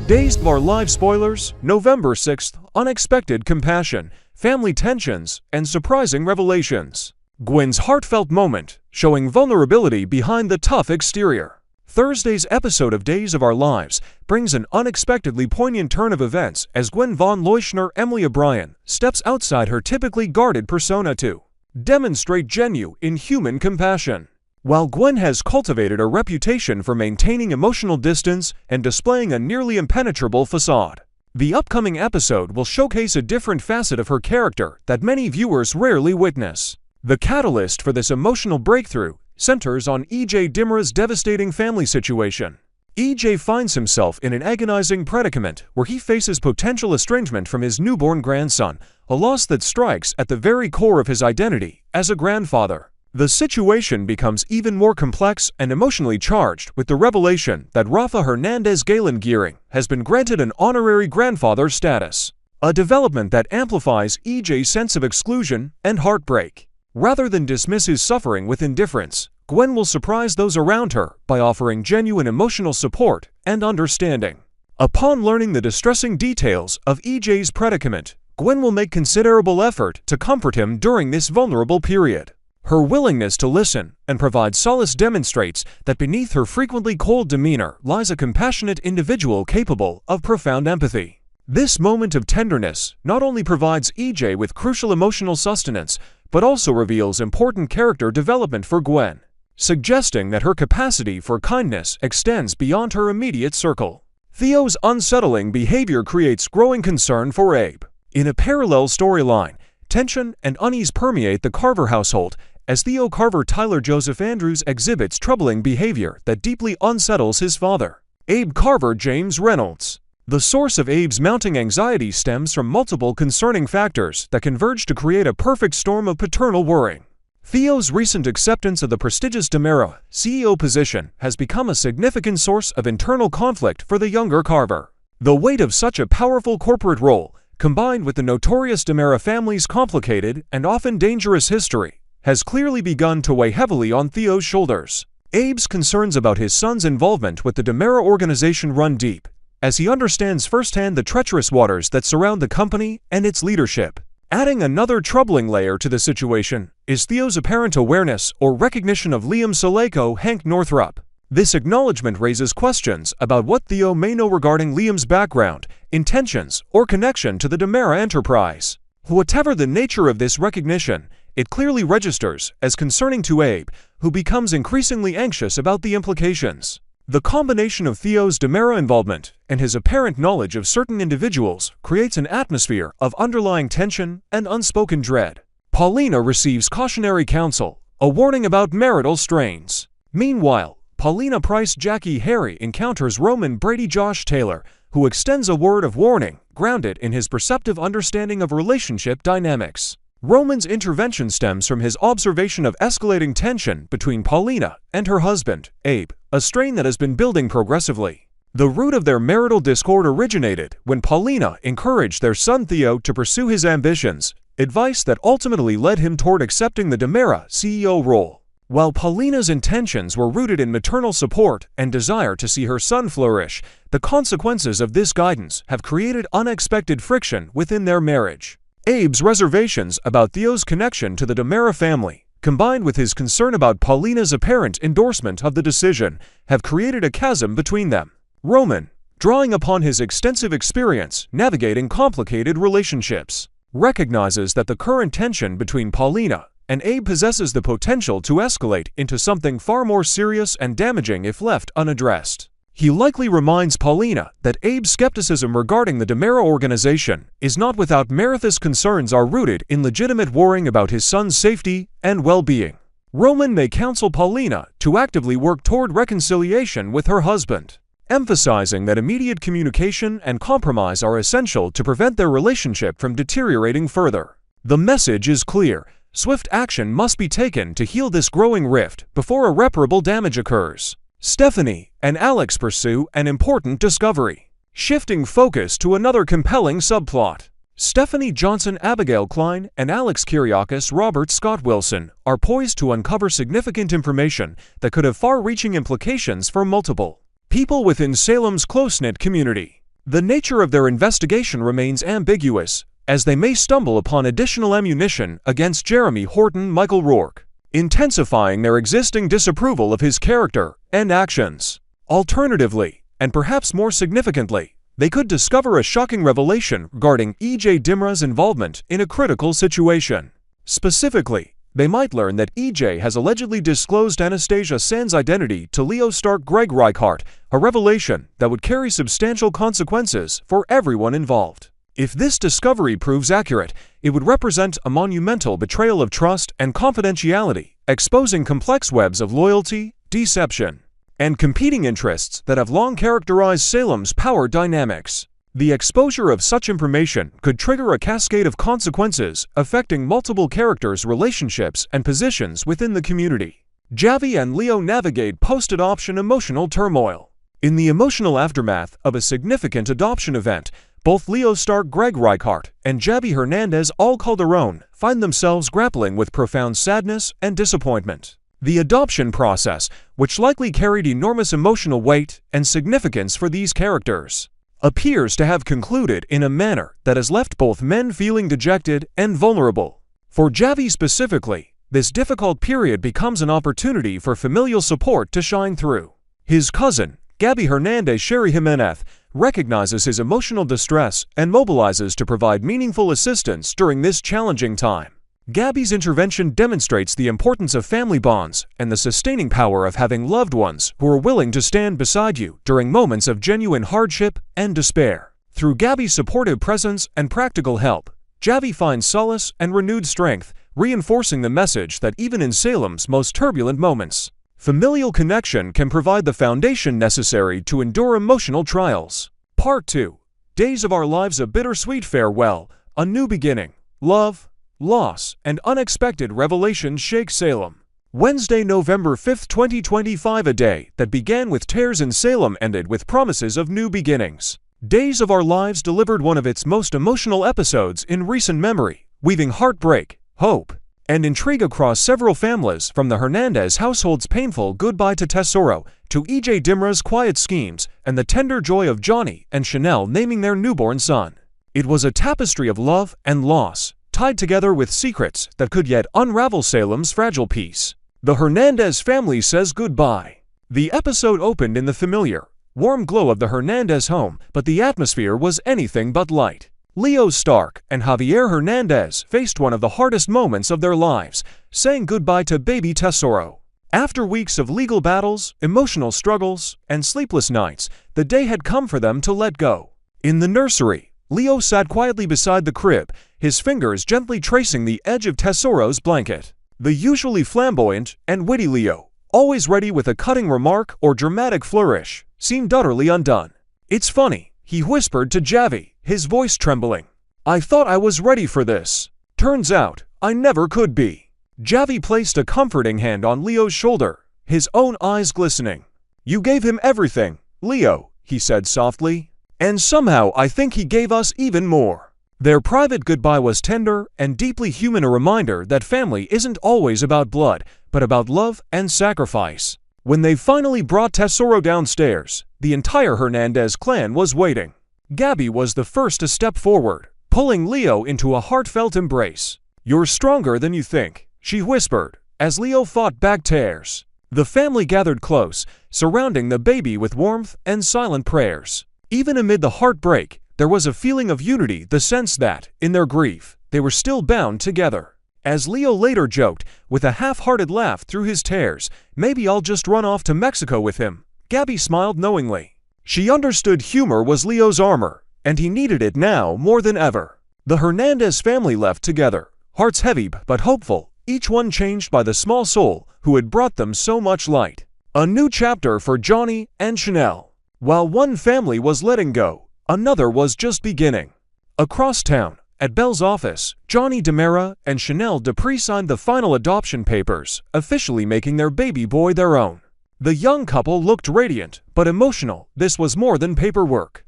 Days of Our Lives Spoilers, November 6th, Unexpected Compassion, Family Tensions, and Surprising Revelations. Gwen's heartfelt moment, showing vulnerability behind the tough exterior. Thursday's episode of Days of Our Lives brings an unexpectedly poignant turn of events as Gwen von Leuschner Emily O'Brien steps outside her typically guarded persona to demonstrate genuine human compassion. While Gwen has cultivated a reputation for maintaining emotional distance and displaying a nearly impenetrable facade, the upcoming episode will showcase a different facet of her character that many viewers rarely witness. The catalyst for this emotional breakthrough centers on E.J. Dimra's devastating family situation. E.J. finds himself in an agonizing predicament where he faces potential estrangement from his newborn grandson, a loss that strikes at the very core of his identity as a grandfather. The situation becomes even more complex and emotionally charged with the revelation that Rafa Hernandez Galen Gearing has been granted an honorary grandfather status, a development that amplifies EJ's sense of exclusion and heartbreak. Rather than dismiss his suffering with indifference, Gwen will surprise those around her by offering genuine emotional support and understanding. Upon learning the distressing details of EJ's predicament, Gwen will make considerable effort to comfort him during this vulnerable period. Her willingness to listen and provide solace demonstrates that beneath her frequently cold demeanor lies a compassionate individual capable of profound empathy. This moment of tenderness not only provides EJ with crucial emotional sustenance, but also reveals important character development for Gwen, suggesting that her capacity for kindness extends beyond her immediate circle. Theo's unsettling behavior creates growing concern for Abe. In a parallel storyline, tension and unease permeate the Carver household as Theo Carver Tyler Joseph Andrews exhibits troubling behavior that deeply unsettles his father, Abe Carver James Reynolds. The source of Abe's mounting anxiety stems from multiple concerning factors that converge to create a perfect storm of paternal worrying. Theo's recent acceptance of the prestigious DiMera CEO position has become a significant source of internal conflict for the younger Carver. The weight of such a powerful corporate role, combined with the notorious DiMera family's complicated and often dangerous history, has clearly begun to weigh heavily on Theo's shoulders. Abe's concerns about his son's involvement with the DiMera organization run deep, as he understands firsthand the treacherous waters that surround the company and its leadership. Adding another troubling layer to the situation is Theo's apparent awareness or recognition of Liam Saleko Hank Northrup. This acknowledgement raises questions about what Theo may know regarding Liam's background, intentions, or connection to the DiMera enterprise. Whatever the nature of this recognition, it clearly registers as concerning to Abe, who becomes increasingly anxious about the implications. The combination of Theo's DiMera involvement and his apparent knowledge of certain individuals creates an atmosphere of underlying tension and unspoken dread. Paulina receives cautionary counsel, a warning about marital strains. Meanwhile, Paulina Price Jackie Harry encounters Roman Brady Josh Taylor, who extends a word of warning grounded in his perceptive understanding of relationship dynamics. Roman's intervention stems from his observation of escalating tension between Paulina and her husband, Abe, a strain that has been building progressively. The root of their marital discord originated when Paulina encouraged their son Theo to pursue his ambitions, advice that ultimately led him toward accepting the DiMera CEO role. While Paulina's intentions were rooted in maternal support and desire to see her son flourish, the consequences of this guidance have created unexpected friction within their marriage. Abe's reservations about Theo's connection to the DiMera family, combined with his concern about Paulina's apparent endorsement of the decision, have created a chasm between them. Roman, drawing upon his extensive experience navigating complicated relationships, recognizes that the current tension between Paulina and Abe possesses the potential to escalate into something far more serious and damaging if left unaddressed. He likely reminds Paulina that Abe's skepticism regarding the DiMera organization is not without merit. His concerns are rooted in legitimate worrying about his son's safety and well-being. Roman may counsel Paulina to actively work toward reconciliation with her husband, emphasizing that immediate communication and compromise are essential to prevent their relationship from deteriorating further. The message is clear: swift action must be taken to heal this growing rift before irreparable damage occurs. Stephanie and Alex pursue an important discovery, shifting focus to another compelling subplot. Stephanie Johnson Abigail Klein and Alex Kyriakis Robert Scott Wilson are poised to uncover significant information that could have far-reaching implications for multiple people within Salem's close-knit community. The nature of their investigation remains ambiguous, as they may stumble upon additional ammunition against Jeremy Horton Michael Rourke, intensifying their existing disapproval of his character and actions. Alternatively, and perhaps more significantly, they could discover a shocking revelation regarding E.J. Dimra's involvement in a critical situation. Specifically, they might learn that E.J. has allegedly disclosed Anastasia Sand's identity to Leo Stark Greg Reichardt, a revelation that would carry substantial consequences for everyone involved. If this discovery proves accurate, it would represent a monumental betrayal of trust and confidentiality, exposing complex webs of loyalty, deception, and competing interests that have long characterized Salem's power dynamics. The exposure of such information could trigger a cascade of consequences affecting multiple characters' relationships and positions within the community. Javi and Leo navigate post-adoption emotional turmoil. In the emotional aftermath of a significant adoption event, both Leo Stark Greg Reichardt and Javi Hernandez Al Calderon find themselves grappling with profound sadness and disappointment. The adoption process, which likely carried enormous emotional weight and significance for these characters, appears to have concluded in a manner that has left both men feeling dejected and vulnerable. For Javi specifically, this difficult period becomes an opportunity for familial support to shine through. His cousin, Gabby Hernandez Sherry Jimenez, recognizes his emotional distress and mobilizes to provide meaningful assistance during this challenging time. Gabby's intervention demonstrates the importance of family bonds and the sustaining power of having loved ones who are willing to stand beside you during moments of genuine hardship and despair. Through Gabby's supportive presence and practical help, Javi finds solace and renewed strength, reinforcing the message that even in Salem's most turbulent moments, familial connection can provide the foundation necessary to endure emotional trials. Part 2. Days of Our Lives: A Bittersweet Farewell, A New Beginning. Love, loss, and unexpected revelations shake Salem. Wednesday, November 5, 2025, a day that began with tears in Salem ended with promises of new beginnings. Days of Our Lives delivered one of its most emotional episodes in recent memory, weaving heartbreak, hope, and intrigue across several families, from the Hernandez household's painful goodbye to Tesoro to E.J. Dimra's quiet schemes and the tender joy of Johnny and Chanel naming their newborn son. It was a tapestry of love and loss, tied together with secrets that could yet unravel Salem's fragile peace. The Hernandez family says goodbye. The episode opened in the familiar, warm glow of the Hernandez home, but the atmosphere was anything but light. Leo Stark and Javier Hernandez faced one of the hardest moments of their lives, saying goodbye to baby Tesoro. After weeks of legal battles, emotional struggles, and sleepless nights, the day had come for them to let go. In the nursery, Leo sat quietly beside the crib, his fingers gently tracing the edge of Tesoro's blanket. The usually flamboyant and witty Leo, always ready with a cutting remark or dramatic flourish, seemed utterly undone. "It's funny," he whispered to Javi, his voice trembling. "I thought I was ready for this. Turns out, I never could be." Javi placed a comforting hand on Leo's shoulder, his own eyes glistening. "You gave him everything, Leo," he said softly. "And somehow I think he gave us even more." Their private goodbye was tender and deeply human, a reminder that family isn't always about blood, but about love and sacrifice. When they finally brought Tesoro downstairs, the entire Hernandez clan was waiting. Gabby was the first to step forward, pulling Leo into a heartfelt embrace. "You're stronger than you think," she whispered, as Leo fought back tears. The family gathered close, surrounding the baby with warmth and silent prayers. Even amid the heartbreak, there was a feeling of unity, the sense that, in their grief, they were still bound together. As Leo later joked, with a half-hearted laugh through his tears, "Maybe I'll just run off to Mexico with him," Gabby smiled knowingly. She understood humor was Leo's armor, and he needed it now more than ever. The Hernandez family left together, hearts heavy but hopeful, each one changed by the small soul who had brought them so much light. A new chapter for Johnny and Chanel. While one family was letting go, another was just beginning. Across town, at Belle's office, Johnny DeMera and Chanel Dupree signed the final adoption papers, officially making their baby boy their own. The young couple looked radiant, but emotional. This was more than paperwork.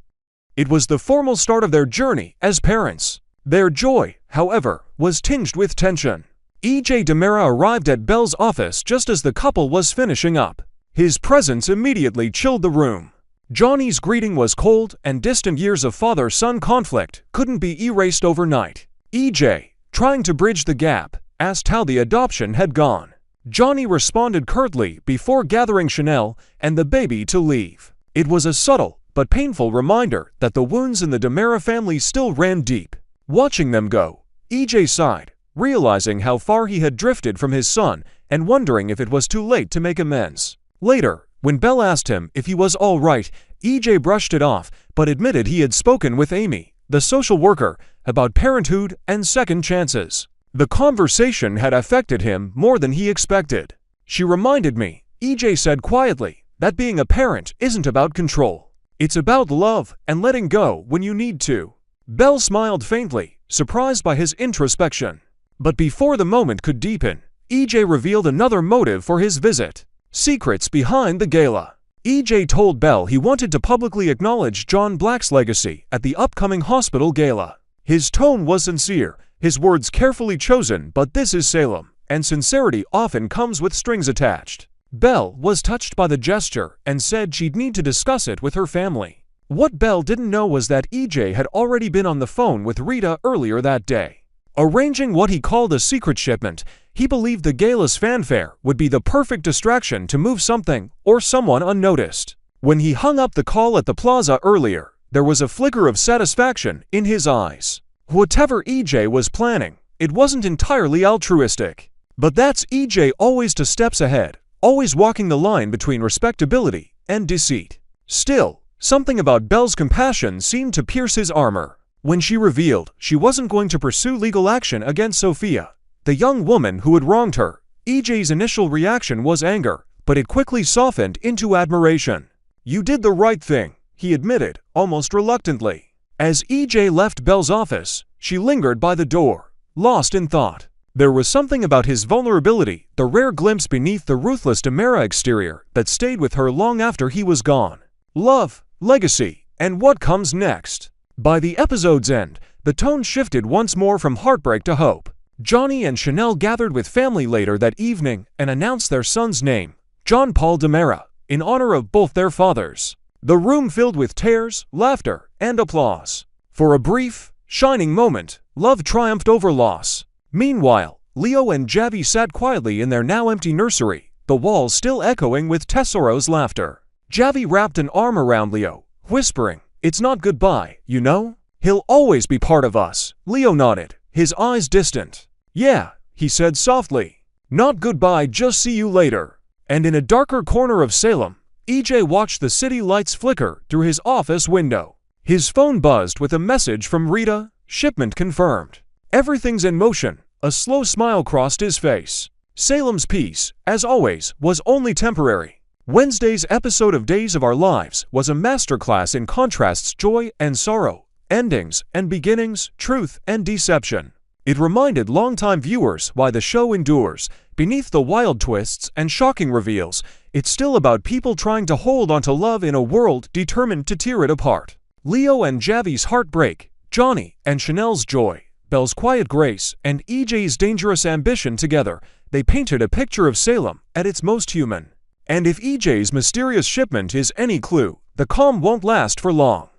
It was the formal start of their journey as parents. Their joy, however, was tinged with tension. E.J. DeMera arrived at Belle's office just as the couple was finishing up. His presence immediately chilled the room. Johnny's greeting was cold, and distant years of father-son conflict couldn't be erased overnight. EJ, trying to bridge the gap, asked how the adoption had gone. Johnny responded curtly before gathering Chanel and the baby to leave. It was a subtle but painful reminder that the wounds in the DiMera family still ran deep. Watching them go, EJ sighed, realizing how far he had drifted from his son and wondering if it was too late to make amends. Later, when Belle asked him if he was all right, EJ brushed it off but admitted he had spoken with Amy, the social worker, about parenthood and second chances. The conversation had affected him more than he expected. "She reminded me," EJ said quietly, "that being a parent isn't about control. It's about love and letting go when you need to." Belle smiled faintly, surprised by his introspection. But before the moment could deepen, EJ revealed another motive for his visit: secrets behind the gala. EJ told Belle he wanted to publicly acknowledge John Black's legacy at the upcoming hospital gala. His tone was sincere, his words carefully chosen, but this is Salem, and sincerity often comes with strings attached. Belle was touched by the gesture and said she'd need to discuss it with her family. What Belle didn't know was that EJ had already been on the phone with Rita earlier that day. Arranging what he called a secret shipment, he believed the gala's fanfare would be the perfect distraction to move something or someone unnoticed. When he hung up the call at the plaza earlier, there was a flicker of satisfaction in his eyes. Whatever EJ was planning, it wasn't entirely altruistic. But that's EJ always 2 steps ahead, always walking the line between respectability and deceit. Still, something about Belle's compassion seemed to pierce his armor. When she revealed she wasn't going to pursue legal action against Sophia, the young woman who had wronged her, EJ's initial reaction was anger, but it quickly softened into admiration. "You did the right thing," he admitted, almost reluctantly. As EJ left Belle's office, she lingered by the door, lost in thought. There was something about his vulnerability, the rare glimpse beneath the ruthless DiMera exterior, that stayed with her long after he was gone. Love, legacy, and what comes next. By the episode's end, the tone shifted once more from heartbreak to hope. Johnny and Chanel gathered with family later that evening and announced their son's name, John Paul DiMera, in honor of both their fathers. The room filled with tears, laughter, and applause. For a brief, shining moment, love triumphed over loss. Meanwhile, Leo and Javi sat quietly in their now empty nursery, the walls still echoing with Tesoro's laughter. Javi wrapped an arm around Leo, whispering, "It's not goodbye, you know? He'll always be part of us." Leo nodded, his eyes distant. "Yeah," he said softly. "Not goodbye, just see you later." And in a darker corner of Salem, EJ watched the city lights flicker through his office window. His phone buzzed with a message from Rita, "Shipment confirmed." "Everything's in motion." A slow smile crossed his face. Salem's peace, as always, was only temporary. Wednesday's episode of Days of Our Lives was a masterclass in contrasts, joy and sorrow, endings and beginnings, truth and deception. It reminded longtime viewers why the show endures. Beneath the wild twists and shocking reveals, it's still about people trying to hold onto love in a world determined to tear it apart. Leo and Javi's heartbreak, Johnny and Chanel's joy, Belle's quiet grace, and EJ's dangerous ambition together, they painted a picture of Salem at its most human. And if EJ's mysterious shipment is any clue, the calm won't last for long.